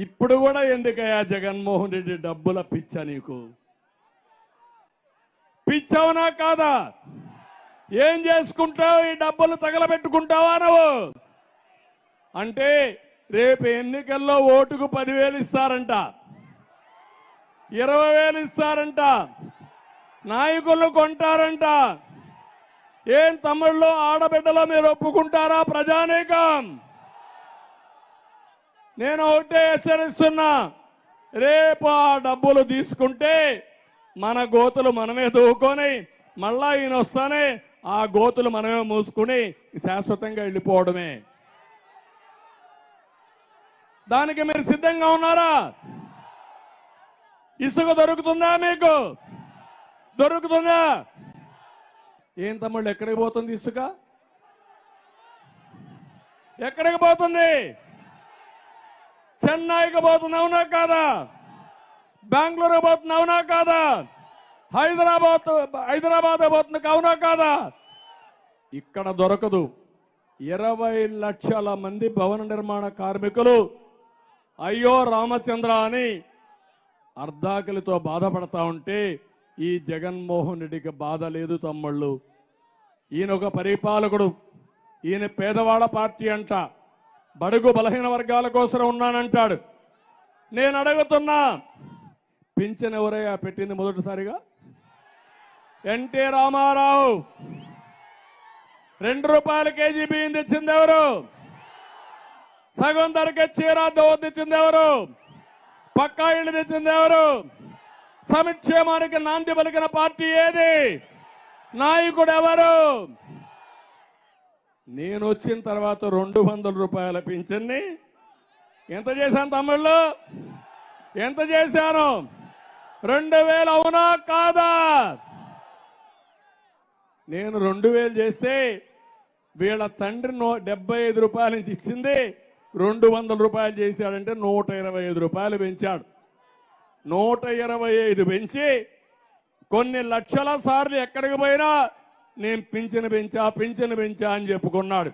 ఇప్పుడు కూడా ఎందుకయ్యా జగన్మోహన్ రెడ్డి డబ్బుల పిచ్చ నీకు? పిచ్చవనా కాదా? ఏం చేసుకుంటావు? ఈ డబ్బులు తగలబెట్టుకుంటావా నువ్వు? అంటే రేపు ఎన్నికల్లో ఓటుకు 10,000 ఇస్తారంట, 20,000 ఇస్తారంట, నాయకులు కొంటారంట. ఏం తమ్ముళ్ళు ఆడబిడ్డలో మీరు ఒప్పుకుంటారా ప్రజానీకం? నేను ఒకటే హెచ్చరిస్తున్నా, రేపు ఆ డబ్బులు తీసుకుంటే మన గోతులు మనమే దూకొని మళ్ళా ఈయన వస్తానే ఆ గోతులు మనమే మూసుకుని శాశ్వతంగా వెళ్ళిపోవడమే. దానికి మీరు సిద్ధంగా ఉన్నారా? ఇసుక దొరుకుతుందా మీకు? దొరుకుతుందా? ఏం తమ్ముళ్ళు ఎక్కడికి పోతుంది ఇసుక? ఎక్కడికి పోతుంది? చెన్నైకి పోతుంది, అవునా కాదా? బెంగళూరు పోతుంది, అవునా కాదా? హైదరాబాద్ పోతుంది, అవునా కాదా? ఇక్కడ దొరకదు. 20 లక్షల మంది భవన నిర్మాణ కార్మికులు అయ్యో రామచంద్ర అని అర్ధాకలితో బాధపడతా ఉంటే ఈ జగన్మోహన్ రెడ్డికి బాధ లేదు తమ్ముళ్ళు. ఈయన ఒక పరిపాలకుడు, ఈయన పేదవాళ్ళ పార్టీ అంట, బడుగు బలహీన వర్గాల కోసం ఉన్నానంటాడు. నేను అడుగుతున్నా, పింఛన్ ఎవరయ్యా పెట్టింది మొదటిసారిగా? ఎన్టీ రామారావు. 2 రూపాయల కేజీ బియ్యం తెచ్చింది ఎవరు? సగం ధరకే చీర దోవ తెచ్చింది ఎవరు? పక్కా ఇళ్ళు తెచ్చింది ఎవరు? సంక్షేమానికి నాంది పలికిన పార్టీ ఏది? నాయకుడు ఎవరు? నేను వచ్చిన తర్వాత 200 రూపాయల పింఛన్ని ఎంత చేశాను తమ్ముళ్ళు? ఎంత చేశాను? 2,000 అవునా కాదా? నేను 2,000 చేస్తే వీళ్ళ తండ్రి 75 రూపాయల నుంచి ఇచ్చింది 200 రూపాయలు చేశాడంటే 125 రూపాయలు పెంచాడు. 125 పెంచి కొన్ని లక్షల సార్లు ఎక్కడికి పోయినా నేను పింఛను పెంచా అని చెప్పుకున్నాడు.